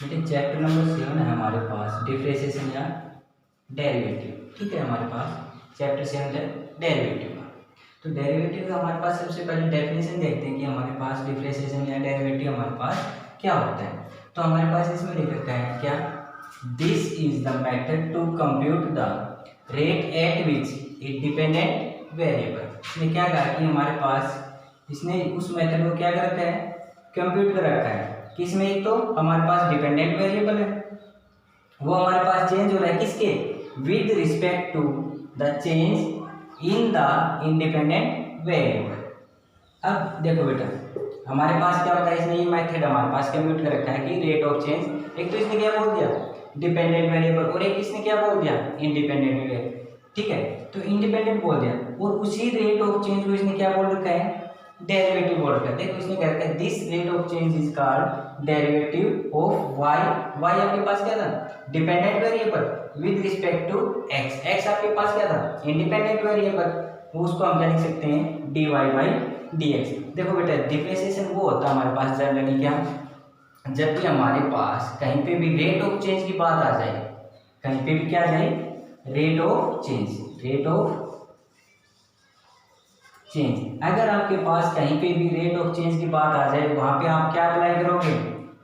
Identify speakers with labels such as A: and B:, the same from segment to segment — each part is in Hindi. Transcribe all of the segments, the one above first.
A: बेटे चैप्टर नंबर 7 है हमारे पास डिफरेंशिएशन या डेरिवेटिव। ठीक है, हमारे पास चैप्टर 7 है डेरिवेटिव का। तो डेरिवेटिव का हमारे पास सबसे पहले डेफिनेशन देखते हैं कि हमारे पास डिफरेंशिएशन या डेरिवेटिव हमारे पास क्या होता है। तो हमारे पास इसमें लिख रखा है क्या, this is the method to compute the rate at which independent variable. इसने क्या कहा कि हमारे पास इसने उस मेथड को क्या कर रखा है, कंप्यूट कर रखा है किसमें। एक तो हमारे पास डिपेंडेंट वेरिएबल है, वो हमारे पास चेंज हो रहा है किसके, with respect to the change in the independent variable. अब देखो बेटा हमारे पास क्या होता है, इसने ये मेथड हमारे पास कंप्यूट कर रखा है कि रेट ऑफ चेंज, एक तो इसने क्या बोल दिया डिपेंडेंट वेरिएबल और एक इसने क्या बोल दिया इंडिपेंडेंट वेरिएबल। ठीक है, तो इंडिपेंडेंट बोल दिया और उसी रेट ऑफ चेंज को इसने क्या बोल रखा है, डेरिवेटिव बोल रखा है। देखो इसने क्या रखा है, this rate of change is called derivative of y. Y आपके पास क्या था, dependent variable with respect to x. X आपके पास क्या था, इंडिपेंडेंट वेरिएबल, उसको हम क्या लिख सकते हैं dy बाई dx। देखो बेटा डिफरेंशिएशन वो होता है हमारे पास जनरली क्या, जब भी हमारे पास कहीं पे भी रेट ऑफ चेंज की बात आ जाए, कहीं पे भी क्या आ जाए rate of change, rate of change, अगर आपके पास कहीं पे भी रेट ऑफ चेंज की बात आ जाए वहां पे आप क्या अप्लाई करोगे,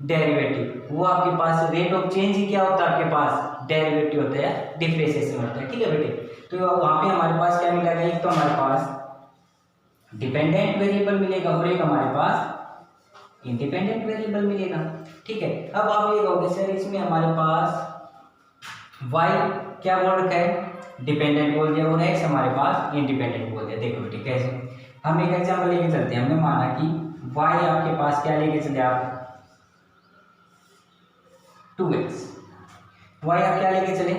A: डेरिवेटिव। वो आपके पास रेट ऑफ चेंज ही क्या होता है, आपके पास डेरिवेटिव होता है, डिफरेंशिएशन होता है। ठीक है बेटे, तो वहां पे हमारे पास क्या मिलेगा, एक तो हमारे पास डिपेंडेंट वेरिएबल मिलेगा और एक हमारे पास इंडिपेंडेंट वेरिएबल मिलेगा। ठीक है, अब आप ये कहोगे सर इसमें हमारे पास y क्या बोल रखा है, डिपेंडेंट बोल दिया और x हमारे पास इंडिपेंडेंट बोल दिया। देखो बेटे कैसे, हम एक एग्जांपल लेके चलते हैं। हमने माना कि y आपके पास क्या लेके चले आप 2x, y आप क्या लेके चले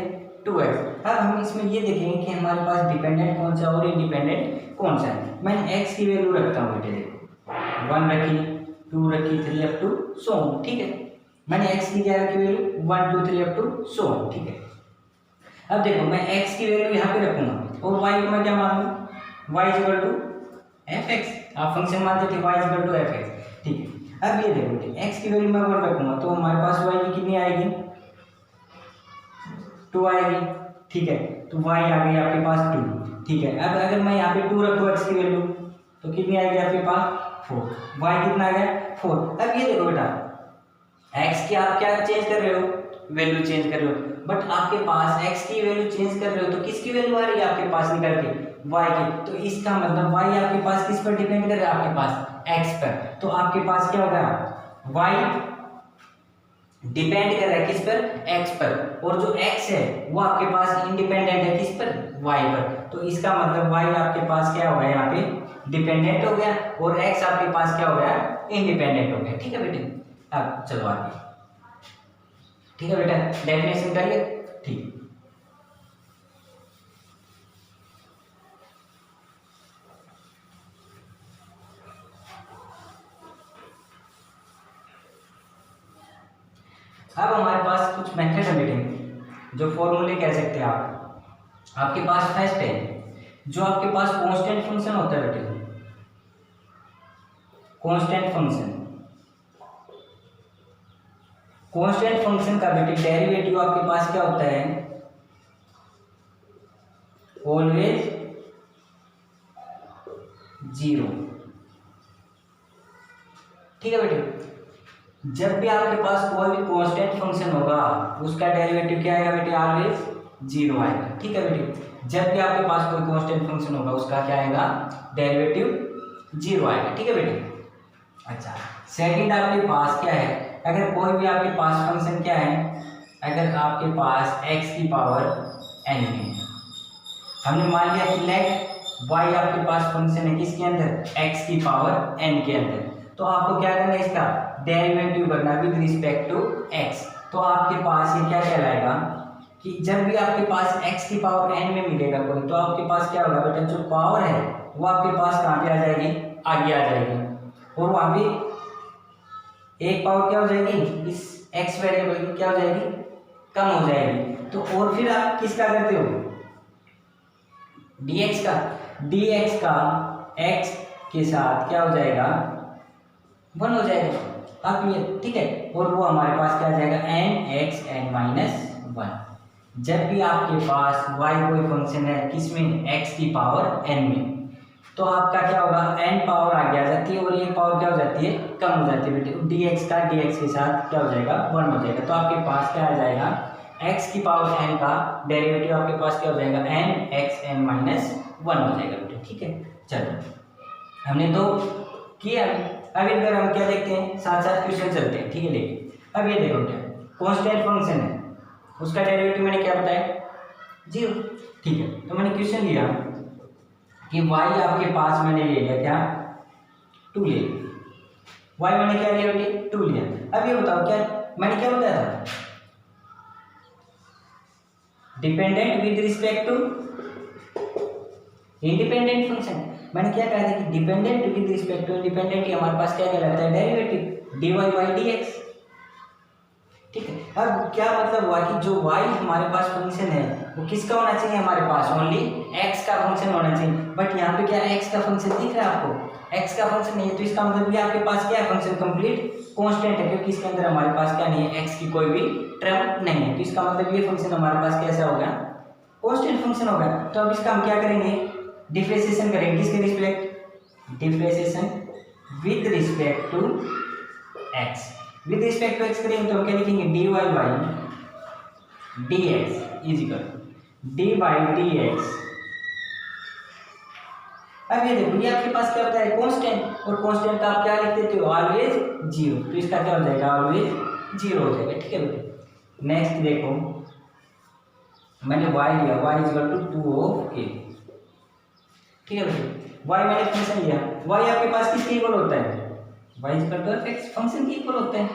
A: 2x। अब हम इसमें ये देखेंगे कि हमारे पास डिपेंडेंट कौन सा और इंडिपेंडेंट कौन सा है। मैंने x की वैल्यू रखता हूँ बेटे, देखो 1 रखी, 2 रखी, 3 अप टू सो ऑन। ठीक है, मैंने x की क्या रखी value 1 2 3 up to so on. ठीक है, अब देखो मैं x की वैल्यू यहाँ पे रखूंगा और y को मैं क्या मान लूँ, y इक्वल टू fx। आप फंक्शन मानते थे y इक्वल टू fx। ठीक है, अब ये देखो x की वैल्यू मैं 1 रखूंगा तो हमारे पास y की कितनी आएगी, 2 आएगी। ठीक है, तो y आ गई आपके पास 2। ठीक है, अब अगर मैं यहाँ पे 2 रखूँ x की वैल्यू तो कितनी आएगी आपके पास 4, y कितना आ गया 4। अब ये देखो बेटा x की आप क्या चेंज कर रहे हो, वैल्यू चेंज कर रहे हो, बट आपके पास x की वैल्यू चेंज कर रहे हो तो किसकी वैल्यू आ रही है आपके पास निकल के, y की। तो इसका मतलब y आपके पास किस पर डिपेंड कर रहा है, आपके पास x पर। तो आपके पास क्या होगा, y डिपेंड कर रहा है किस पर, x पर, और जो x है वो आपके पास इंडिपेंडेंट है किस पर, y पर। तो इसका मतलब y आपके पास क्या हो गया, यहाँ पे डिपेंडेंट हो गया और x आपके पास क्या हो गया, इंडिपेंडेंट हो गया। ठीक है बेटे, अब चलो आगे। ठीक है बेटा, डेफिनेशन करिए। ठीक, अब हमारे पास कुछ मेथड है बेटे, जो फॉर्मूले कह सकते हैं आप। आपके पास फर्स्ट है जो आपके पास कांस्टेंट फंक्शन होता है बेटे, कांस्टेंट फंक्शन। कांस्टेंट फंक्शन का बेटे डेरिवेटिव आपके पास क्या होता है, ऑलवेज 0। ठीक है बेटे, जब भी आपके पास कोई भी कांस्टेंट फंक्शन होगा उसका डेरिवेटिव क्या आएगा बेटे, ऑलवेज 0 आएगा। ठीक है बेटे, जब भी आपके पास कोई कांस्टेंट फंक्शन होगा उसका क्या आएगा, डेरिवेटिव 0 आएगा। ठीक है बेटे, अच्छा सेकंड आपके पास क्या है, अगर कोई भी आपके पास फंक्शन क्या है, अगर आपके पास x की पावर n है, हमने मान लिया कि लेट y आपके पास फंक्शन है किसके अंदर, x की पावर n के अंदर, तो आपको क्या करना है, इसका डेरिवेटिव करना विद रिस्पेक्ट टू x। तो आपके पास ये क्या कहलाएगा कि जब भी आपके पास x की पावर n में मिलेगा कोई, तो आपके पास क्या होगा बेटा, जो पावर है वो आपके पास कहाँ पे आ जाएगी, आगे आ जाएगी, और वहां पे एक पावर क्या हो जाएगी, इस x वेरिएबल की क्या हो जाएगी, कम हो जाएगी। तो और फिर आप किसका करते हो, dx का x के साथ क्या हो जाएगा, 1 हो जाएगा। आप ये ठीक है, और वो हमारे पास क्या आ जाएगा n(x(n-1)। जब भी आपके पास y कोई फंक्शन है किसमें x की पावर n में, तो आपका क्या होगा n पावर आगे आ जाती है और ये पावर क्या हो जाती है कम हो जाती है बेटे, dx का dx के साथ क्या हो जाएगा 1 हो जाएगा। तो आपके पास क्या आ जाएगा x की पावर n का डेरिवेटिव आपके पास क्या हो जाएगा n(x(n-1) हो जाएगा बेटे, ठीक है। चलो हमने तो किया, अब इधर हम क्या देखते हैं साथ साथ क्वेश्चन चलते हैं, ठीक है। देखिए अब ये देखो क्या कांस्टेंट फंक्शन है, उसका डेरिवेटिव मैंने क्या बताया 0, ठीक है। तो मैंने क्वेश्चन लिया कि y आपके पास मैंने ले लिया क्या 2 ले लिया, y मैंने क्या लिया बेटे 2 लिया। अब ये बताओ क्या मैंने क्या बताया था, dependent with respect to independent function. मैंने क्या कहा था कि dependent with respect to independent ही हमारे पास क्या कहलाता है डेरिवेटिव dy/dx, ठीक है। अब क्या मतलब हुआ कि जो y हमारे पास फंक्शन है वो किसका होना चाहिए हमारे पास ओनली x का फंक्शन होना चाहिए, बट यहाँ पे क्या x का फंक्शन दिख रहा है आपको, x का फंक्शन नहीं है। तो इसका मतलब ये आपके पास क्या है फंक्शन कंप्लीट कांस्टेंट है, क्योंकि इसके अंदर हमारे पास क्या नहीं है x की कोई भी टर्म नहीं है। तो इसका मतलब ये फंक्शन हमारे पास कैसा होगा कांस्टेंट फंक्शन होगा। तो अब इसका हम क्या करेंगे डिफरेंशिएशन करेंगे किसके respect, differentiation with respect to x, with respect to x करेंगे तो हम क्या लिखेंगे dy/dx इज इक्वल d/dx। अब ये देखो ये आपके पास क्या होता है कांस्टेंट, और कांस्टेंट का आप क्या लिख देते हो ऑलवेज 0, तो इसका क्या हो जाएगा ऑलवेज 0 हो जाएगा, ठीक है बेटे। नेक्स्ट देखो मैंने y लिया y is equal to 2 of a, ठीक है बेटे। y मैंने फंक्शन लिया, y आपके पास किसके इक्वल होता है y is equal to f(x) function के इक्वल होता है,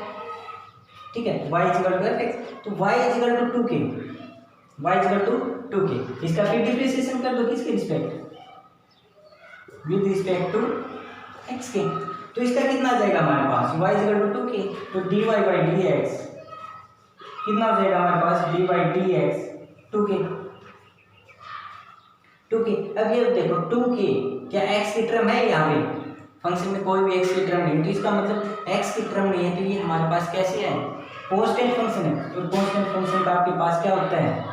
A: ठीक है। y is equal to f(x), तो y is equal to 2k, y is equal to 2k। इसका फिर डिफरेंशिएशन कर दो किसके respect with respect to x के, तो इसका कितना आ जाएगा हमारे पास y is equal to 2k, तो dy/dx कितना हो जाएगा हमारे पास d/dx 2k। अब ये देखो 2k क्या x की टर्म है यहाँ पे, फंक्शन में कोई भी x की टर्म नहीं, तो इसका मतलब x की टर्म नहीं है, तो ये हमारे पास कैसे है कांस्टेंट फंक्शन है। तो कांस्टेंट फंक्शन का आपके पास क्या होता है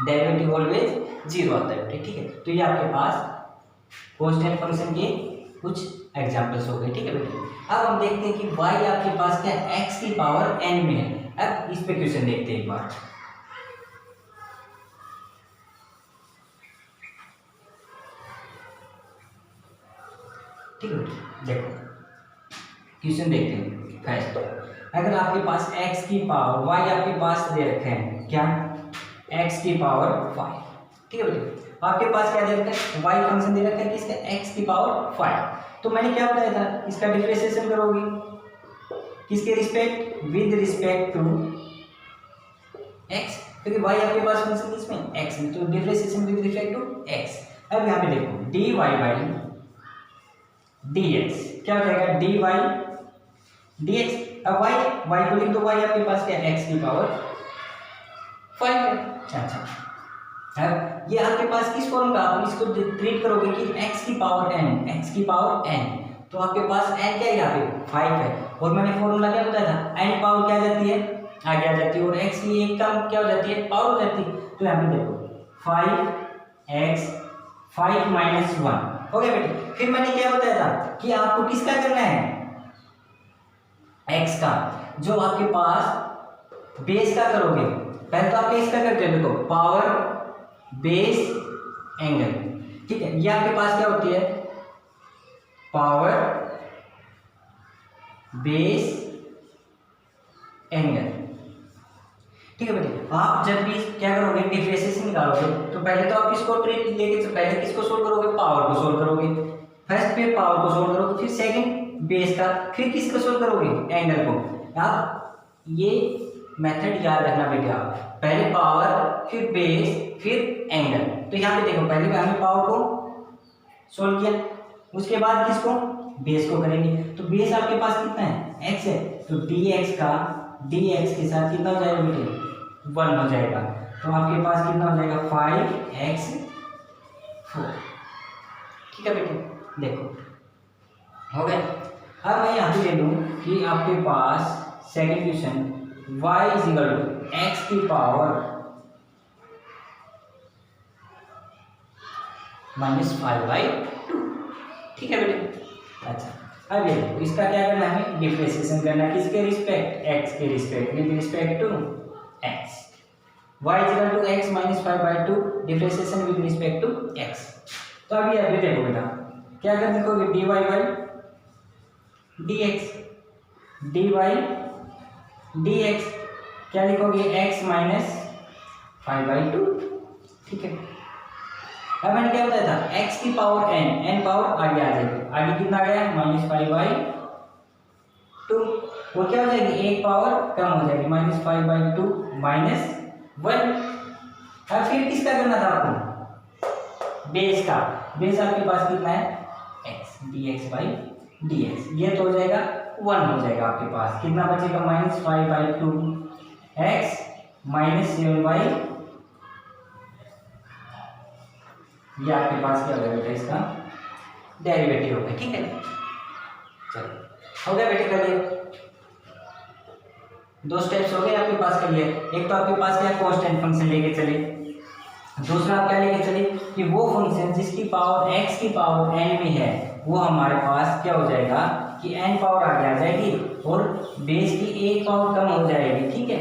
A: डेरिवेटिव ऑलवेज 0 आता है, ठीक है। तो ये आपके पास कांस्टेंट फंक्शन के कुछ एग्जांपल्स हो गए, ठीक है बेटे। अब हम देखते हैं कि y आपके पास क्या x की पावर n में है। अब इस पे क्वेश्चन देखते हैं एक बार, ठीक है। देखो क्वेश्चन देखते हैं फर्स्ट, अगर आपके पास x की पावर y आपके पास दे रखे हैं क्या x की पावर 5, ठीक है बेटे। आपके पास क्या दे रखा है y फंक्शन दे रखा है किसका x की पावर 5। तो मैंने क्या बताया था इसका डिफरेंशिएशन करोगे किसके respect with respect to x, क्योंकि y आपके पास फंक्शन किसमें x में, तो differentiation with respect to x। अब यहाँ पे देखो dy/dx क्या हो जाएगा dy/dx। अब y को लिख दो, y आपके पास क्या x की पावर 5 है। अच्छा अब ये आपके पास किस फॉर्म का आप इसको ट्रीट करोगे कि x की पावर n, तो आपके पास n क्या है यहाँ पे 5 है, और मैंने फॉर्मूला क्या बताया था n पावर क्या आ जाती है आगे आ जाती है, और x की एक कम क्या हो जाती है पावर हो जाती है। तो यहाँ पे देखो 5x 5 - 1 हो गया बेटे। फिर मैंने क्या बताया था कि आपको किसका करना है x का, जो आपके पास बेस का करोगे। पहले तो आप इसका करते हो देखो पावर बेस एंगल, ठीक है। ये आपके पास क्या होती है पावर बेस एंगल, ठीक है बेटे। आप जब भी क्या करोगे डिफरेंशिएशन निकालोगे तो पहले तो आप किसको ट्रीट लेके पहले किसको सोल्व करोगे पावर को सोल्व करोगे, फर्स्ट पे पावर को सोल्व करोगे, फिर सेकंड बेस का, फिर किसको सोल्व करोगे एंगल को। आप ये मेथड याद रखना बेटे, आप पहले पावर फिर बेस फिर एंगल। तो यहाँ पे देखो पहले हमने पावर को सोल्व किया, उसके बाद किसको बेस को करेंगे। तो बेस आपके पास कितना है x है, तो dx का dx के साथ कितना हो जाएगा बेटे 1 हो जाएगा। तो आपके पास कितना हो जाएगा 5x4, ठीक है बेटे। देखो हो गया। अब मैं यहाँ पे ले लूँ कि आपके पास second question y is equal to x की पावर -5/2। ठीक है बेटे। अच्छा अब ये देखो, इसका क्या करना है, हमें डिफरेंशिएशन करना है किसके रिस्पेक्ट, x के respect, with respect to x। y is equal to x -5/2 differentiation with respect to x। तो अभी अभी देखो बेटा, क्या कर लिखोगे, dy by dx, dy dx क्या लिखोगे, x -5/2। ठीक है। अब मैंने क्या बताया था, x की पावर n पावर आगे आ जाएगी, आगे कितना आ गया -5/2, वो क्या हो जाएगी, एक पावर कम हो जाएगी -5/2 -1। अब फिर किसका करना था आपको, बेस का। बेस आपके पास कितना है, x dx/dx, ये तो हो जाएगा 1 हो जाएगा आपके पास, कितना बचेगा -5/2 x -7/, ये आपके पास क्या होगा बेटा, इसका डेरिवेटिव होगा। ठीक है, चलो हो गया बेटे, कर लिया, 2 स्टेप्स हो गए आपके पास, कर लिया। एक तो आपके पास क्या कांस्टेंट फंक्शन लेके चले, दूसरा आप क्या लेके चले कि वो फंक्शन जिसकी पावर x की पावर n में है, वो हमारे पास क्या हो जाएगा कि n पावर आगे आ जाएगी और बेस की एक पावर कम हो जाएगी। ठीक है,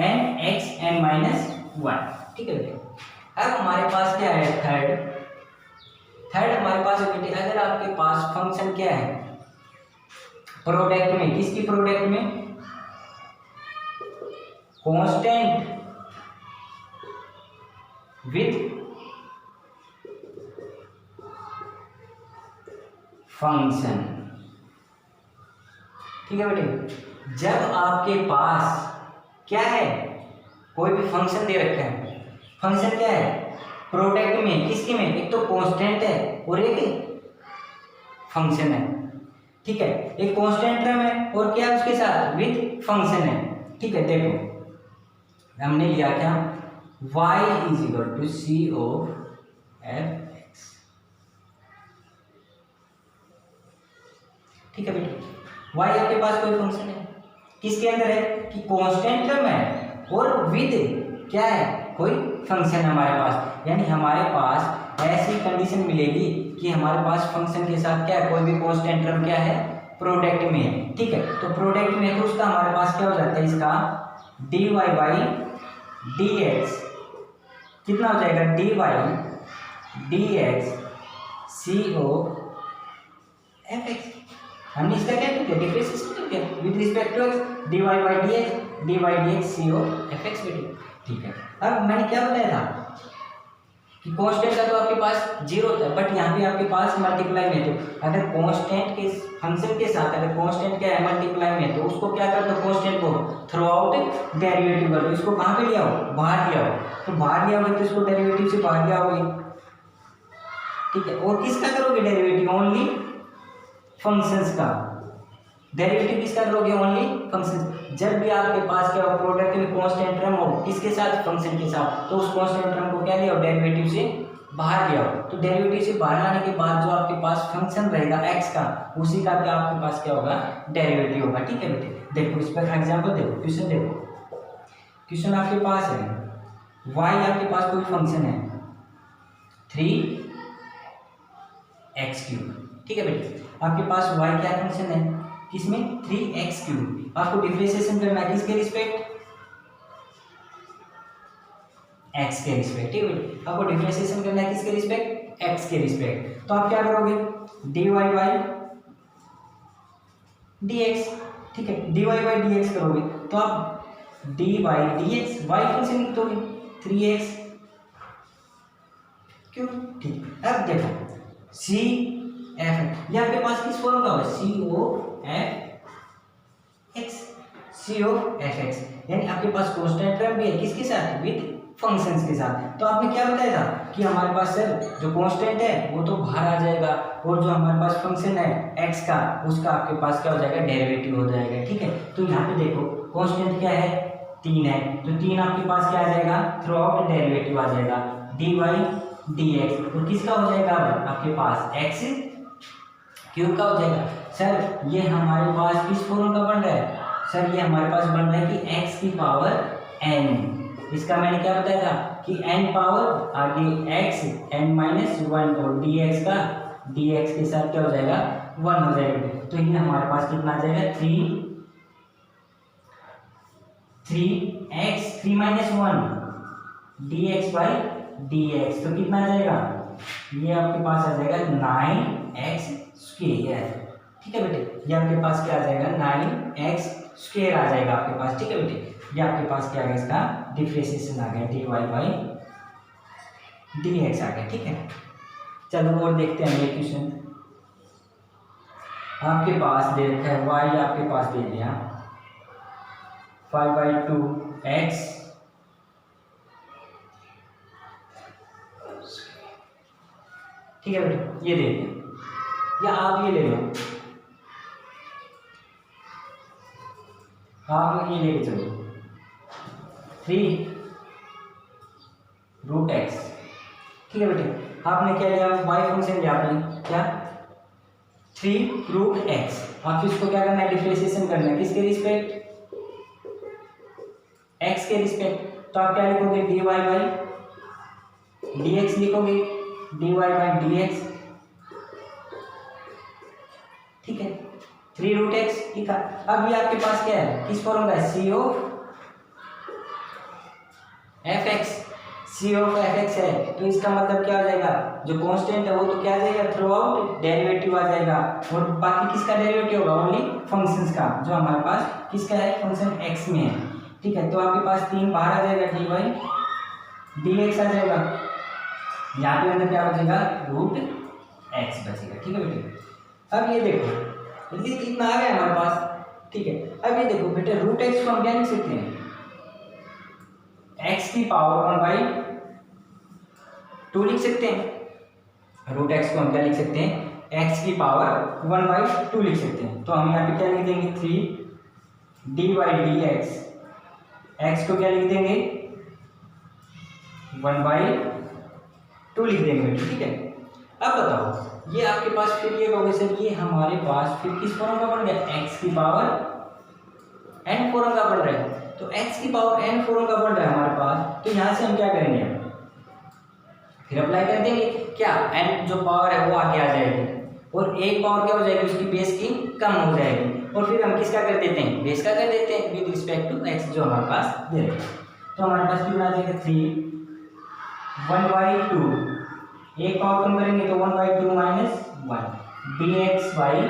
A: n x n -1। ठीक है बेटे। अब हमारे पास क्या है, थर्ड हमारे पास है बेटे, अगर आपके पास फंक्शन क्या है, प्रोडक्ट में, किसकी प्रोडक्ट में, कांस्टेंट विद फंक्शन। ठीक है बेटे, जब आपके पास क्या है, कोई भी फंक्शन दे रखा है, फंक्शन क्या है, प्रोडक्ट में, किसके में, एक तो कांस्टेंट है और एक फंक्शन है। ठीक है, एक कांस्टेंट टर्म है और क्या उसके साथ विद फंक्शन है। ठीक है, देखो हमने लिया क्या, y is equal to c of f(x). ठीक है बेटे, y आपके पास कोई फंक्शन है, किसके अंदर है कि कांस्टेंट टर्म है और विद क्या है, कोई फंक्शन है हमारे पास, यानी हमारे पास ऐसी कंडीशन मिलेगी कि हमारे पास फंक्शन के साथ क्या है, कोई भी कांस्टेंट टर्म क्या है, प्रोडक्ट में है। ठीक है, तो प्रोडक्ट में है तो उसका हमारे पास क्या हो जाता है, इसका dy बाई dx कितना हो जाएगा, dy dx c of f(x). हमने इसका क्या किया, डिफरेंशिएशन किया with respect to x, dy by dx c of f(x) बेटे। ठीक है, अब मैंने क्या बताया था कि कांस्टेंट का तो आपके पास 0 होता है, बट यहाँ पे आपके पास मल्टीप्लाई में, तो अगर कांस्टेंट के फंक्शन के साथ अगर कांस्टेंट क्या है, मल्टीप्लाई में, तो उसको क्या कर दो, कांस्टेंट को थ्रू आउट डेरिवेटिव कर दो, इसको कहाँ पे लिया हो, बाहर लिया हो, तो बाहर लिया होगा तो इसको डेरिवेटिव से बाहर लिया होगे। ठीक है, और किसका करोगे डेरिवेटिव, ओनली फंक्शंस का डेरिवेटिव किसका करोगे, ओनली फंक्शन। जब भी आपके पास क्या हो, प्रोडक्ट में कांस्टेंट टर्म हो, किसके साथ, फंक्शन के साथ, तो उस कांस्टेंट टर्म को क्या लिया हो, डेरिवेटिव से बाहर लिया हो। तो डेरिवेटिव से बाहर लाने के बाद जो आपके पास फंक्शन रहेगा x का, उसी का क्या आपके पास क्या होगा, डेरिवेटिव होगा। ठीक है बेटे, देखो इस पर एग्जाम्पल देखो, क्वेश्चन देखो, क्वेश्चन आपके पास है y आपके पास कोई फंक्शन है 3x3। ठीक है बेटे, आपके पास y क्या फंक्शन है, किसमें, 3x3। आपको डिफरेंशिएशन करना है किसके रिस्पेक्ट, x के रिस्पेक्ट। ठीक है, आपको डिफरेंशिएशन करना है किसके रिस्पेक्ट, x के रिस्पेक्ट। तो आप क्या करोगे, dy बाई dx। ठीक है, dy बाई dx करोगे तो आप d by dx y function लिखोगे 3x क्यों। ठीक है, अब देखो c f, ये आपके पास किस फॉर्म का होगा, c ऑफ f(x), यानी आपके पास कांस्टेंट टर्म भी है, किसके साथ, विद फंक्शंस के साथ। तो आपने क्या बताया था कि हमारे पास सर जो कांस्टेंट है वो तो बाहर आ जाएगा, और जो हमारे पास फंक्शन है x का, उसका आपके पास क्या हो जाएगा, डेरिवेटिव हो जाएगा। ठीक है, तो यहाँ पे देखो कांस्टेंट क्या है, 3 है, तो 3 आपके पास क्या आ जाएगा, थ्रू आउट डेरिवेटिव आ जाएगा, dy dx, तो किसका हो जाएगा आपके पास, x क्यूब का हो जाएगा। सर ये हमारे पास किस फॉर्म का बन रहा है, सर ये हमारे पास बन रहा है कि x की पावर n, इसका मैंने क्या बताया था कि n पावर आगे x n माइनस 1 और dx का dx के साथ क्या हो जाएगा 1 हो जाएगा। तो ये हमारे पास कितना आ जाएगा 3 माइनस 1 dx बाई dx, तो कितना आ जाएगा ये आपके पास आ जाएगा 9x स्क्वायर। ठीक है बेटे, ये आपके पास क्या आ जाएगा 9x स्क्वायर आ जाएगा आपके पास। ठीक है बेटे, ये आपके पास क्या आ गया इसका डिफरेंशिएशन आ गया dy बाई dx आ गया। ठीक है, चलो और देखते हैं ये क्वेश्चन। आपके पास दे रखा है y, आपके पास दे दिया 5/2x ठीक है बेटे, ये दे दिया, या आप ये ले लो, आप ये लेके चलो 3 रूट एक्स। ठीक है बेटे, आपने क्या लिया y फंक्शन लिया आपने क्या 3 रूट एक्स। आप इसको क्या करना है डिफरेंशिएशन करना है किसके रिस्पेक्ट x के रिस्पेक्ट। तो आप क्या लिखोगे dy बाई dx लिखोगे dy बाई dx। ठीक है, 3 रूट एक्स लिखा। अब ये आपके पास क्या है किस फॉर्म का है c of fx, c of fx है। तो इसका मतलब क्या हो जाएगा जो कांस्टेंट है वो तो क्या आ जाएगा थ्रू आउट डेरिवेटिव आ जाएगा, और बाकी किसका डेरिवेटिव होगा ओनली फंक्शंस का, जो हमारे पास किसका है फंक्शन x में है। ठीक है, तो आपके पास 3 बाहर आ जाएगा dy बाई dx आ जाएगा, यहाँ पे अंदर क्या बचेगा रूट x बचेगा। ठीक है बेटे, अब ये देखो ये कितना आ गया हमारे पास। ठीक है, अब ये देखो बेटे रूट x को हम क्या लिख सकते हैं x की पावर 1/2 लिख सकते हैं। रूट x को हम क्या लिख सकते हैं x की पावर 1/2 लिख सकते हैं। तो हम यहाँ पे क्या लिख देंगे 3 dy dx, x को क्या लिख देंगे 1/2 लिख देंगे। ठीक है, अब बताओ ये आपके पास फिर ये कहोगे सर ये हमारे पास फिर किस फॉर्म का बन गया x की पावर n फॉर्म का बन रहा है। तो x की पावर n फॉर्म का बन रहा है हमारे पास, तो यहाँ से हम क्या करेंगे फिर अप्लाई कर देंगे क्या n जो पावर है वो आगे आ जाएगी, और एक पावर क्या हो जाएगी उसकी बेस की कम हो जाएगी, और फिर हम किसका कर देते हैं बेस का कर देते हैं विद रिस्पेक्ट टू x जो हमारे पास दे रहे हैं। तो हमारे पास कितना आ जाएगा 3 1/2, एक पावर कम करेंगे तो 1/2 माइनस 1 dx बाई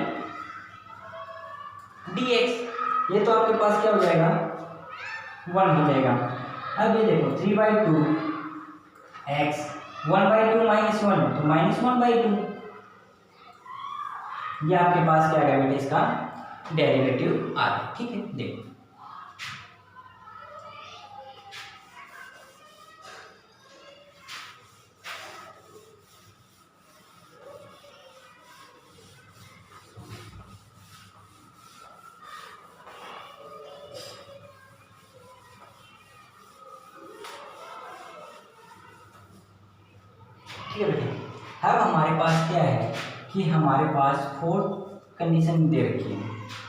A: dx, ये तो आपके पास क्या हो जाएगा 1 हो जाएगा। अब ये देखो 3/2 x 1/2 माइनस 1 तो माइनस 1/2, ये आपके पास क्या आएगा बेटे इसका डेरिवेटिव आ गया। ठीक है, देखो ठीक है बेटे, अब हमारे पास क्या है कि हमारे पास 4 कंडीशन दे रखी है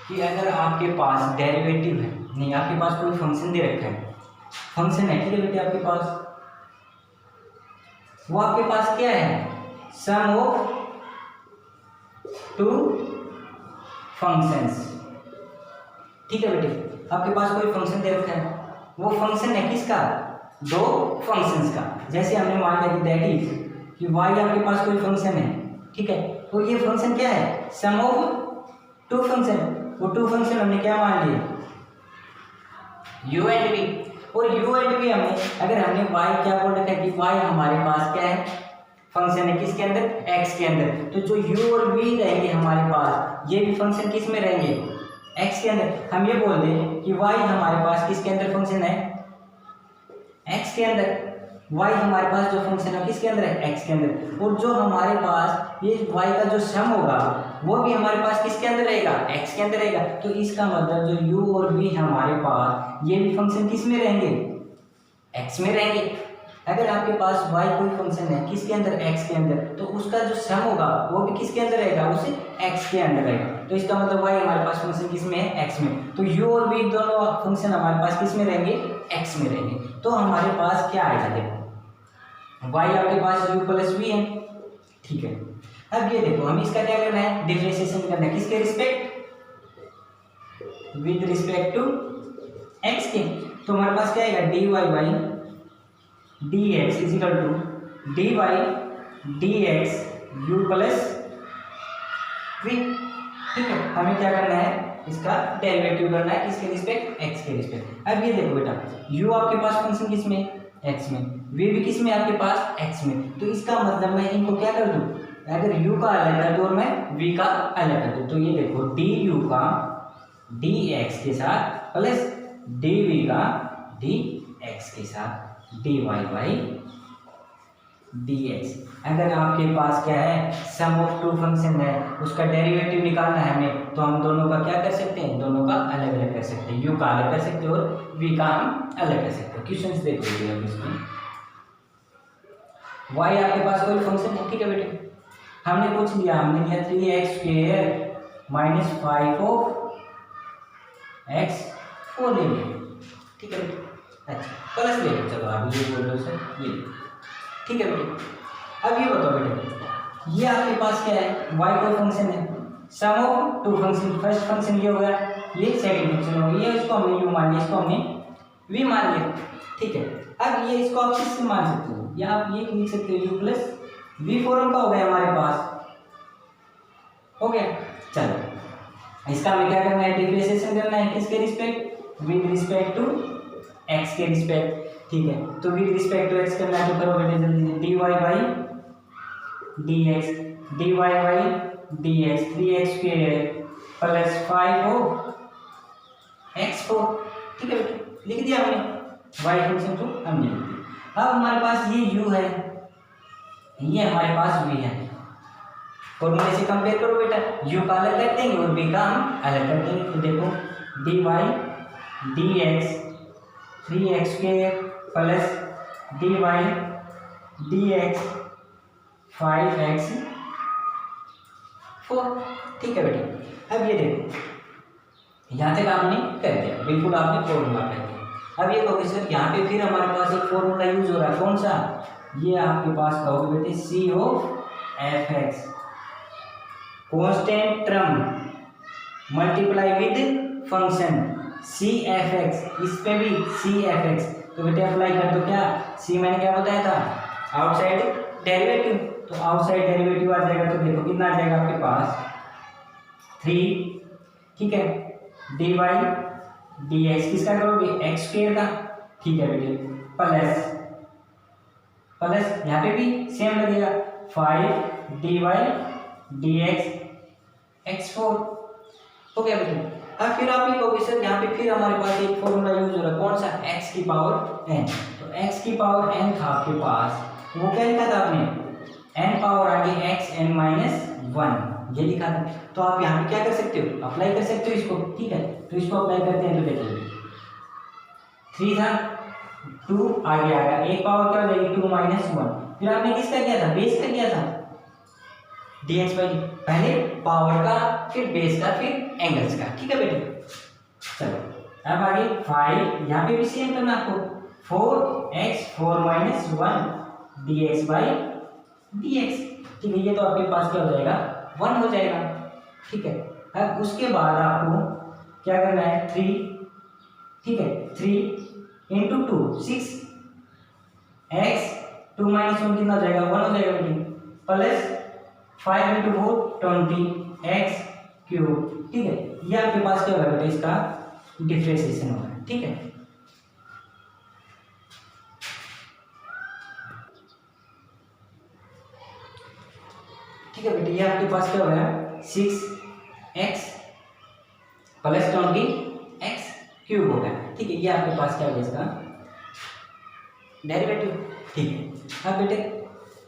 A: कि अगर आपके पास डेरिवेटिव है, नहीं आपके पास कोई फंक्शन दे रखा है, फंक्शन है ठीक है बेटे आपके पास, वो आपके पास क्या है सम ऑफ 2 फंक्शंस। ठीक है बेटे, आपके पास कोई फंक्शन दे रखा है, वो फंक्शन है किसका 2 फंक्शंस का। जैसे हमने मान लिया कि दैट इज कि y आपके पास कोई फंक्शन है, ठीक है, तो ये फंक्शन क्या है सम ऑफ 2 फंक्शन, वो 2 फंक्शन हमने क्या मान लिए u एंड v, और u एंड v हमने अगर हमने y क्या बोल रखा है कि y हमारे पास क्या है फंक्शन है किसके अंदर x के अंदर, तो जो u और v रहेंगे हमारे पास ये भी फंक्शन किस में रहेंगे x के अंदर। हम ये बोल दें कि y हमारे पास किसके अंदर फंक्शन है x के अंदर, y हमारे पास जो फंक्शन है किसके अंदर है x के अंदर, और जो हमारे पास ये y का जो सम होगा वो भी हमारे पास किसके अंदर रहेगा x के अंदर रहेगा। तो इसका मतलब जो u और v हमारे पास ये भी फंक्शन किस में रहेंगे x में रहेंगे। अगर आपके पास y कोई फंक्शन है किसके अंदर x के अंदर, तो उसका जो सम होगा वो भी किसके अंदर रहेगा उस x के अंदर रहेगा। तो इसका मतलब y हमारे पास फंक्शन किस में है, x में। तो u और v दोनों फंक्शन हमारे पास किस में रहेंगे, x में रहेंगे। तो हमारे पास क्या आएगा, देखो y आपके पास u प्लस v है, ठीक है। अब ये देखो हम इसका क्या करना है, डिफरेंशिएशन करना है, किसके respect, with respect to x के। तो हमारे पास क्या आएगा, dy by dx is equal to dy dx u plus v, ठीक है। हमें क्या करना है, इसका डेरिवेटिव करना है, किसके रिस्पेक्ट, x के रिस्पेक्ट। अब ये देखो बेटा, u आपके पास फंक्शन किस में, x में, v भी किस में आपके पास, x में। तो इसका मतलब मैं इनको क्या कर दूं, अगर u का अलग कर दूं और मैं v का अलग कर दूं, तो ये देखो du का dx के साथ प्लस dv का dx के साथ dy बाई dx। अगर आपके पास क्या है, सम ऑफ टू फंक्शन है, उसका डेरिवेटिव निकालना है हमें, तो हम दोनों का क्या कर सकते हैं, दोनों का अलग अलग कर सकते हैं, u का अलग कर सकते हैं और v का हम अलग कर सकते हैं। क्वेश्चंस देखो अब इसमें, y आपके पास कोई फंक्शन है, ठीक है बेटे, हमने पूछ लिया, हमने लिया 3x² माइनस 5 ऑफ x4 ले लिया, ठीक है बेटे। अच्छा प्लस ले लो, चलो आप ये बोल रहे हो सर, ये ठीक है बेटे। अब ये बताओ बेटे, ये आपके पास क्या है, y कोई फंक्शन है, sum of two function, first function ये हो गया, ये सेकंड फंक्शन हो गया, इसको हमने u मान लिया, इसको हमने v मान लिया, ठीक है। अब ये इसको आप किससे मान सकते हो, या आप ये लिख सकते हो u प्लस v फॉर्म का हो गया हमारे पास, हो गया। चलो इसका हमें क्या करना है, डिफरेंशिएशन करना है, किसके respect, with respect to x के रिस्पेक्ट, ठीक है। तो विद रिस्पेक्ट टू x करना है, तो करो बेटे जल्दी से, dy by dx, dy by dx 3x² plus 5 हो x4, ठीक है बेटे, लिख दिया हमने, y फंक्शन तो हमने लिख दिया। अब हमारे पास ये u है, ये हमारे पास v है, फॉर्मूले से कंपेयर करो बेटा, u का अलग कर देंगे और v का हम अलग कर देंगे। तो देखो dy dx 3x² plus dy dx 5x4, ठीक है बेटे। अब ये देखो यहाँ तक आपने कर दिया, बिल्कुल आपने फॉर्मूला कर दिया। अब ये कहोगे सर यहाँ पे फिर हमारे पास एक फॉर्मूला यूज हो रहा है, कौन सा, ये आपके पास कहोगे बेटे c of fx, constant term multiply with function c fx, इस पे भी c fx, तो बेटे अप्लाई कर दो, क्या c मैंने क्या बताया था, आउटसाइड डेरिवेटिव, तो आउटसाइड डेरिवेटिव आ जाएगा, तो देखो कितना आ जाएगा आपके पास 3, ठीक है, dy dx किसका करोगे, x² का, ठीक है बेटे, प्लस प्लस यहाँ पे भी सेम लगेगा 5 dy dx x4, हो गया बेटे। अब फिर आप ये कहोगे सर यहाँ पे फिर हमारे पास एक फॉर्मूला यूज हो रहा है, कौन सा, x की पावर n, तो x की पावर n था आपके पास, वो क्या लिखा था आपने, n पावर आगे xn माइनस 1, ये लिखा था। तो आप यहाँ पे क्या कर सकते हो, अप्लाई कर सकते हो इसको, ठीक है। तो इसको अप्लाई करते हैं, तो देखिए 3 था, 2 आगे आएगा, एक पावर क्या हो जाएगी 2 माइनस 1, फिर आपने किसका किया था, बेस का किया था, dx बाई, पहले पावर का, फिर बेस का, फिर एंगल्स का, ठीक है बेटे। चलो अब आगे 5, यहाँ पे भी सेम करना आपको, 4x4 minus 1 dx by dx, ठीक है। ये तो आपके पास क्या हो जाएगा, 1 हो जाएगा, ठीक है। अब उसके बाद आपको क्या करना है, 3, ठीक है, 3 इंटू 2 6 x 2 माइनस 1 कितना हो जाएगा, 1 हो जाएगा बेटे, प्लस 5 इंटू 4 20 x क्यूब, ठीक है। ये आपके पास क्या होगा बेटे, इसका डिफरेंशिएशन होगा, ठीक है। ठीक है बेटे, ये आपके पास क्या हो गया 6x प्लस 20x क्यूब हो गया, ठीक है। ये आपके पास क्या होगा, इसका डेरिवेटिव, ठीक है। अब बेटे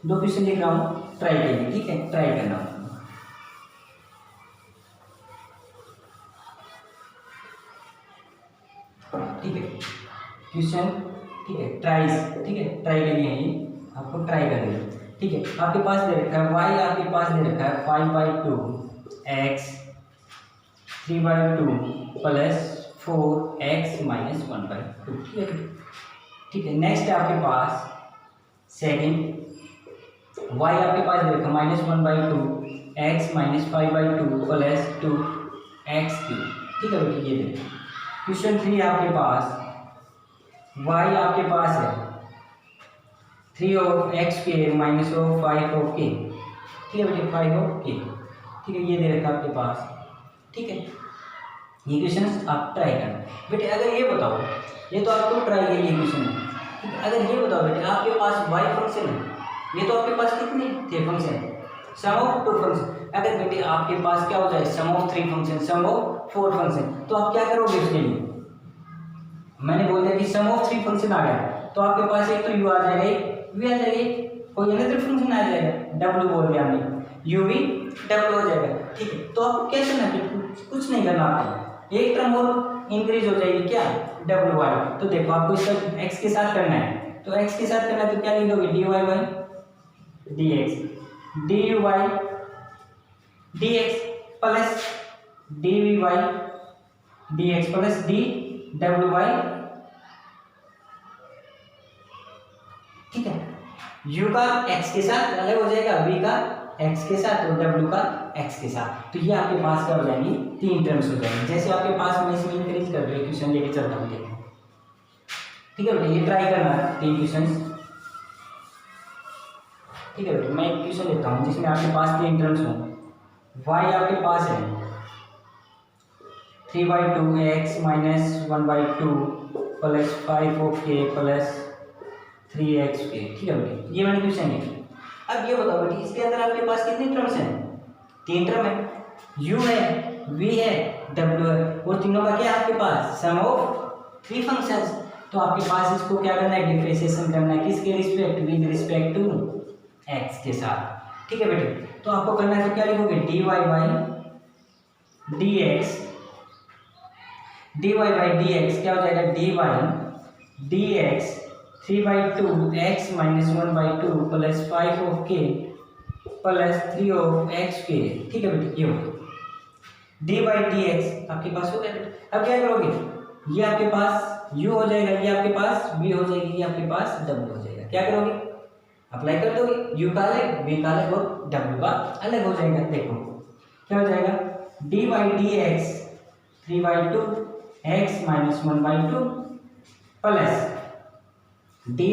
A: 2 क्वेश्चन लिख रहा हूँ, ट्राई करिए, ठीक है, ट्राई करना, ठीक है। क्वेश्चन, ठीक है, ट्राई, ठीक है, ट्राई के लिए ये आपको ट्राई करना है, ठीक है। आपके पास दे रखा है y, आपके पास दे रखा है 5/2 x 3/2 प्लस 4x-1/2। ठीक है। नेक्स्ट है आपके पास सेकेंड, y आपके पास देखो -1/2 x-5/2 प्लस 2x3। ठीक है बेटी, ये देखो क्वेश्चन 3 आपके पास y आपके पास है 3/x² -5/k। ठीक है बेटे, 5/k। ठीक है, ये दे रखा आपके पास। ठीक है, ये क्वेश्चन आप ट्राई करना बेटे। अगर ये बताओ, ये तो आपको ट्राई करिए क्वेश्चन है। अगर ये बताओ बेटे, आपके पास y फंक्शन है, ये तो आपके पास कितने थे फंक्शन, सम ऑफ 2 फंक्शन। अगर बेटे आपके पास क्या हो जाए, sum of 3 function, sum of 4 function, तो आप क्या करोगे उसके लिए? मैंने बोल दिया कि सम ऑफ 3 फंक्शन आ गया, तो आपके पास एक तो u आ जाएगा, एक v आ जाएगा, कोई अनदर फंक्शन आ जाएगा, w बोल दिया हमने, u v w हो जाएगा। ठीक है, तो आपको क्या करना है, कुछ नहीं करना, आपको एक टर्म और इंक्रीज हो जाएगी, क्या, डब्ल्यू वाई। तो देखो आपको इसका x के साथ करना है, तो x के साथ करना है तो क्या लिखोगे, dy by dx, du by dx plus dv by dx plus dw by. ठीक है, u का x के साथ अलग हो जाएगा, v का x के साथ और w का x के साथ। तो ये आपके पास क्या हो जाएंगी, 3 टर्म्स हो जाएंगे। जैसे आपके पास मैं इसमें इंक्रीज कर रही हूँ, क्वेश्चन लेके चलता हूँ, देखो। ठीक है बेटे, ये ट्राई करना है 3 क्वेश्चन। ठीक है बेटे, मैं एक क्वेश्चन लेता हूँ जिसमें आपके पास 3 टर्म्स हों। y आपके पास है 3/2 x-1/2 plus 5k plus 3xk। ठीक है बेटे, ये मैंने क्वेश्चन लिखा। अब ये बताओ बेटे, इसके अंदर आपके पास कितनी टर्म्स हैं, 3 टर्म है, u है, v है, w है, और तीनों का क्या है आपके पास, सम ऑफ 3 फंक्शंस। तो आपके पास इसको क्या करना है, डिफरेंशिएशन करना है, किसके respect, with respect to x के साथ। ठीक है बेटे, तो आपको करना है, तो क्या लिखोगे, dy बाई dx क्या हो जाएगा, dy dx 3/2 x-1/2 plus 5k plus 3xk। ठीक है बेटे, ये हो dy dx आपके पास हो गया बेटे। अब क्या करोगे, ये आपके पास u हो जाएगा, ये आपके पास v हो जाएगी, ये आपके पास w हो जाएगा। क्या करोगे, अप्लाई कर दोगे, u का अलग, v का अलग और w का अलग हो जाएगा। देखो क्या हो जाएगा, dy dx 3/2 x-1/2 plus dy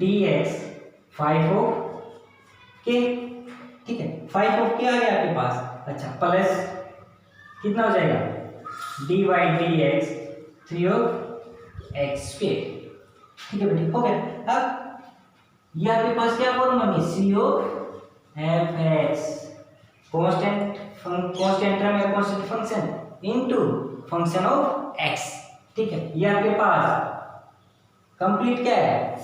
A: dx 5k। ठीक है, 5k आ गया आपके पास। अच्छा, प्लस कितना हो जाएगा, dy dx 3xk। ठीक है बेटे, हो गया। अब ये आपके पास क्या फॉर्मूला है, COFX, कांस्टेंट टर्म या constant function into function of x। ठीक है, ये आपके पास कंप्लीट क्या है,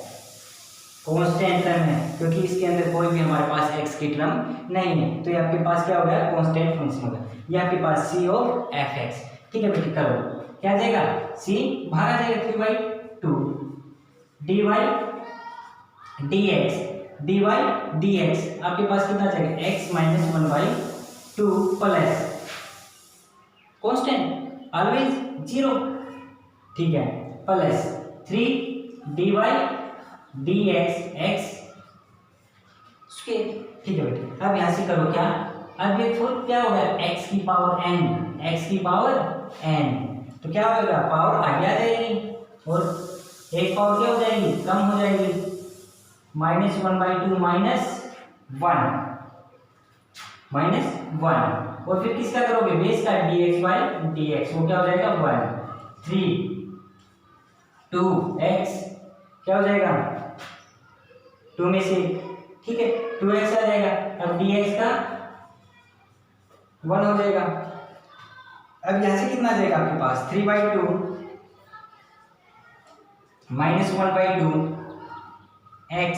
A: कांस्टेंट टर्म है, क्योंकि इसके अंदर कोई भी हमारे पास x की टर्म नहीं है, तो ये आपके पास क्या हो गया, कांस्टेंट फंक्शन होगा। ये आपके पास COFX। ठीक है बेटे, करो, क्या आ जाएगा, c बाहर आ जाएगा, 3/2 dy dx आपके पास कितना जाएगा, x-1/2 प्लस कांस्टेंट ऑलवेज 0। ठीक है, plus 3 dy dx x square. ठीक है बेटे, अब यहाँ से करो क्या, अब ये फुल क्या होगा, x की पावर n, तो क्या होगा, पावर आगे आ जाएगी और एक पावर क्या हो जाएगी, कम हो जाएगी, -1/2 -1 और फिर किसका करोगे, बेस का dx, वो क्या हो जाएगा 1, 3 2x क्या हो जाएगा, 2 में से। ठीक है, 2x आ जाएगा, अब dx का 1 हो जाएगा। अब यहाँ से कितना आ जाएगा आपके पास, 3/2 -1/2 x,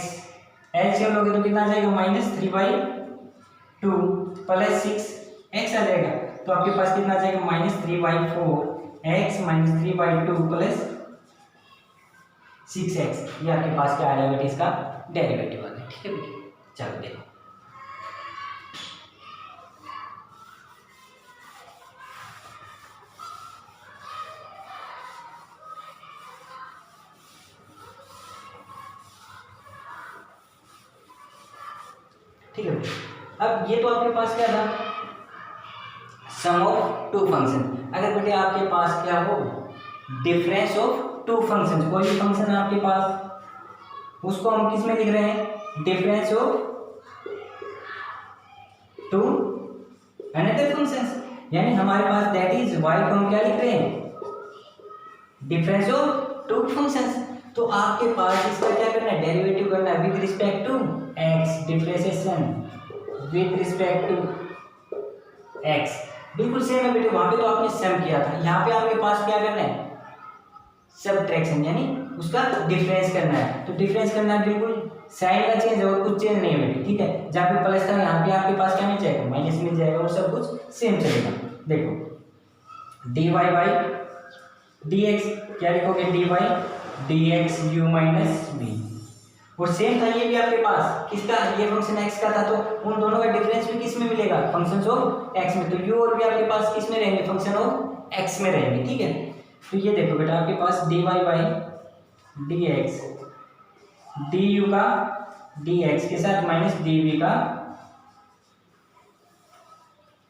A: एलसीएम लोगे तो कितना आ जाएगा, -3/2 प्लस 6x आ जाएगा। तो आपके पास कितना आ जाएगा, -3/4 x -3/2 प्लस 6x। ये आपके पास क्या आ जाएगा, इसका डेरिवेटिव आ गया। ठीक है बेटे, चलो देखो, ठीक है बेटे। अब ये तो आपके पास क्या था, सम ऑफ टू फंक्शन। अगर बेटे आपके पास क्या हो, डिफरेंस ऑफ टू फंक्शन, कोई भी फंक्शन है आपके पास, उसको हम किस में लिख रहे हैं, difference of two another functions, यानी हमारे पास दैट इज y को हम क्या लिख रहे हैं, डिफरेंस ऑफ टू फंक्शंस। तो आपके पास इसका क्या करना है, डेरिवेटिव करना है with respect to x, differentiation with respect to x। बिल्कुल सेम है बेटे, वहां पे तो आपने सम किया था, यहाँ पे आपके पास क्या करना है, सबट्रैक्शन, यानी उसका डिफरेंस करना है। तो डिफरेंस करना है, बिल्कुल साइन का चेंज और कुछ चेंज नहीं है बेटे, ठीक है। जहाँ पे प्लस था यहाँ पे आपके पास क्या मिल जाएगा, माइनस मिल जाएगा, और सब कुछ सेम चलेगा। देखो dy बाई dx क्या लिखोगे, dy dx u minus v, और सेम था ये भी आपके पास, किसका, ये फंक्शन x का था, तो उन दोनों का डिफरेंस भी किस में मिलेगा, फंक्शन ऑफ x में। तो u और v आपके पास किस में रहेंगे, फंक्शन ऑफ x में रहेंगे, ठीक है। तो ये देखो बेटा आपके पास dy बाई dx du का dx के साथ माइनस dv का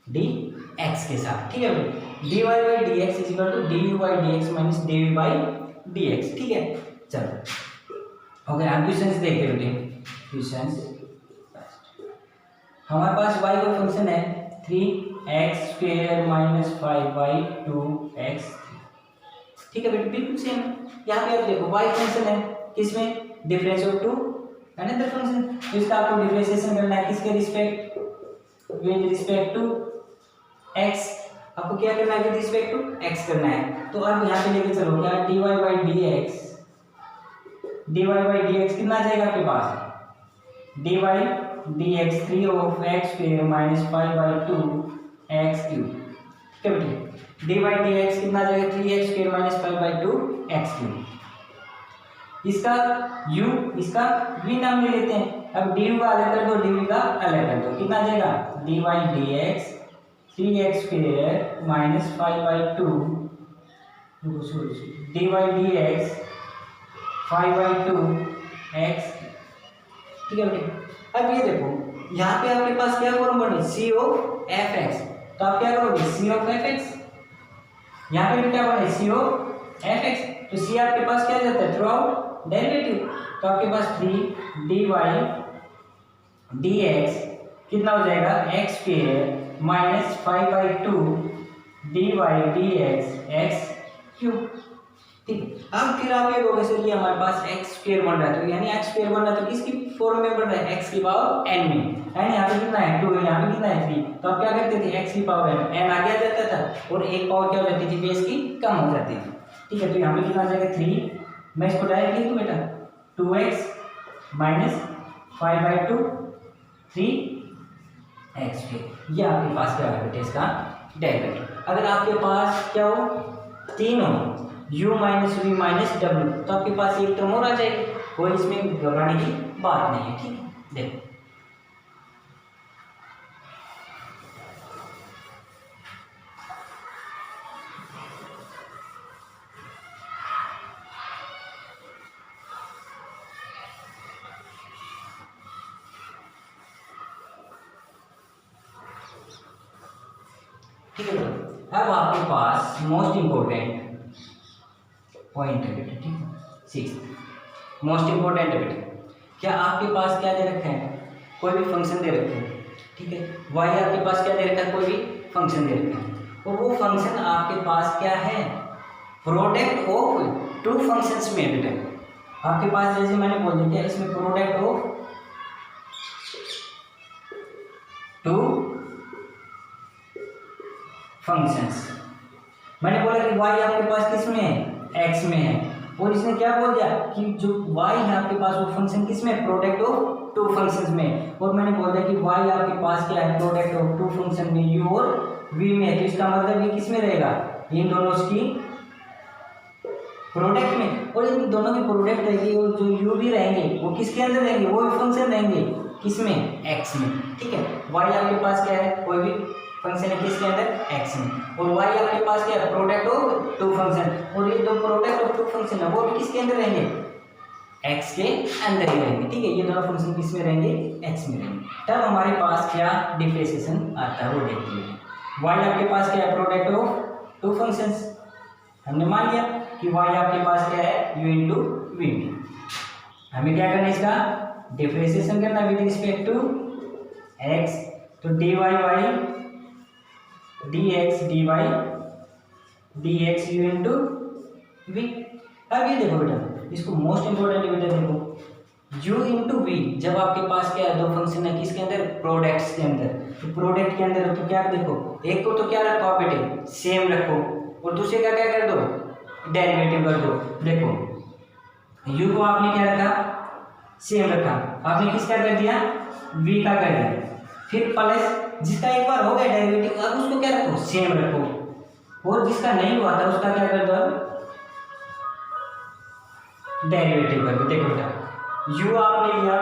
A: dx के साथ, ठीक है बेटा। dy by dx is equal to du by dx minus dv by dx, ठीक है। चलो ओके, हम क्वेश्चंस देखते हैं बेटे। क्वेश्चंस, हमारे पास y का फंक्शन है 3x स्क्वायर माइनस 5/2x, ठीक है बेटे, बिल्कुल सेम। यहाँ पे आप देखो y फंक्शन है किसमें, difference of two another function, तो इसका आपको डिफरेंशिएशन करना है किसके respect, with respect to x। आपको क्या करना है, विद रिस्पेक्ट टू x करना है। तो अब यहाँ पे लेके चलो क्या, dy बाई dx कितना आ जाएगा आपके पास, dy dx 3 of x square minus 5/2 x cube, ठीक है बेटे। dy dx कितना आ जाएगा, 3x square minus 5/2 x cube. इसका u इसका v नाम ले लेते हैं। अब du का अलग कर दो, dv का अलग कर दो, कितना आ जाएगा, dy dx 3x square minus 5/2 dy dx 5/2 x, ठीक है बेटे। अब ये देखो यहाँ पे आपके पास क्या फॉर्म बने, c ऑफ fx, तो आप क्या करोगे, c ऑफ fx, यहाँ पे भी क्या बने, c ऑफ fx, तो c आपके पास क्या जाता है, थ्रू आउट डेरिवेटिव, तो आपके पास 3 dy dx कितना हो जाएगा, x square minus 5/2 dy dx x cube, ठीक है। अब फिर आप ये कहोगे सर ये हमारे पास x स्क्वायर बन रहा है, तो यानी x स्क्वायर बन रहा है तो किसकी फॉर्म में बन रहा है, x की पावर n में, यानी यहाँ पे कितना है 2, यहाँ पे कितना है 3, तो आप क्या करते थे, x की पावर n आगे आ जाता था और एक पावर क्या हो जाती थी, बेस की कम हो जाती थी, ठीक है। तो यहाँ पे कितना आ जाएगा 3, मैं इसको डायरेक्ट लिख दूं बेटा, 2x माइनस 5/2 3x के, ये आपके पास क्या है बेटे, इसका डेरिवेटिव। अगर आपके पास क्या हो, तीन हो, u minus v minus w, तो आपके पास एक टर्म और आ जाएगी, कोई इसमें घबराने की बात नहीं है, ठीक है। देखो ठीक है बेटा। अब आपके पास मोस्ट इंपोर्टेंट पॉइंट है बेटा, ठीक है, 6 मोस्ट इंपोर्टेंट है बेटा। क्या आपके पास क्या दे रखा है, कोई भी फंक्शन दे रखा है, ठीक है, y आपके पास क्या दे रखा है, कोई भी फंक्शन दे रखा है, और वो फंक्शन आपके पास क्या है, प्रोडक्ट ऑफ टू फंक्शंस में बेटा। आपके पास जैसे मैंने बोल दिया इसमें प्रोडक्ट ऑफ टू फंक्शंस, मैंने बोला कि y आपके पास किस में है, x में है, और इसने क्या बोल दिया कि जो y है आपके पास वो फंक्शन किस में, प्रोडक्ट ऑफ टू फंक्शंस में, और मैंने बोल दिया कि y आपके पास क्या है, प्रोडक्ट ऑफ टू फंक्शन में u और v में है, तो इसका मतलब ये किस में रहेगा, इन दोनों की प्रोडक्ट में, और इन दोनों की प्रोडक्ट रहेगी और जो u भी रहेंगे वो किसके अंदर रहेंगे, वो भी फंक्शन रहेंगे किसमें, x में, ठीक है। y आपके पास क्या है, कोई भी फंक्शन है किसके अंदर, x में, और y आपके पास क्या है, प्रोडक्ट ऑफ टू फंक्शन, और ये दो प्रोडक्ट ऑफ टू फंक्शन है वो भी किसके अंदर रहेंगे, एक्स के अंदर ही रहेंगे, ठीक है। ये दोनों फंक्शन किस में रहेंगे, एक्स में रहेंगे। तब हमारे पास क्या डिफरेंशिएशन आता है वो देखते हैं। वाई आपके पास क्या है, प्रोडक्ट ऑफ टू फंक्शंस। हमने मान लिया कि वाई आपके पास क्या है, यू इंटू वी। हमें क्या करना है, इसका डिफरेंशिएशन करना विद रिस्पेक्ट टू एक्स। तो d y y d x d y d x u into v. अब ये देखो बेटा, इसको मोस्ट इंपॉर्टेंट बेटा देखो, यू इंटू वी। जब आपके पास क्या है, दो फंक्शन है किसके अंदर, प्रोडक्ट्स के अंदर। तो प्रोडक्ट के अंदर तो क्या देखो, एक को तो क्या रखो आप बेटे, सेम रखो, और दूसरे का क्या कर दो, डेरिवेटिव कर दो। देखो यू को आपने क्या रखा, सेम रखा, आपने किसका कर दिया, वी का कर दिया। फिर प्लस जिसका एक बार हो गया डेरिवेटिव, अब उसको क्या रखो, सेम रखो, और जिसका नहीं हुआ था उसका क्या कर दो, डेरिवेटिव कर दो। देखो बेटा, यू आपने लिया,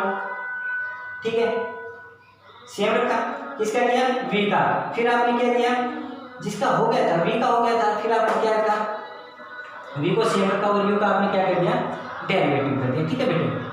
A: ठीक है, सेम रखा, किसका लिया, वी का। फिर आपने क्या लिया, जिसका हो गया था, वी का हो गया था, फिर आपने क्या रखा, वी को सेम रखा, और यू का आपने क्या कर दिया, डेरिवेटिव कर दिया, ठीक है बेटे।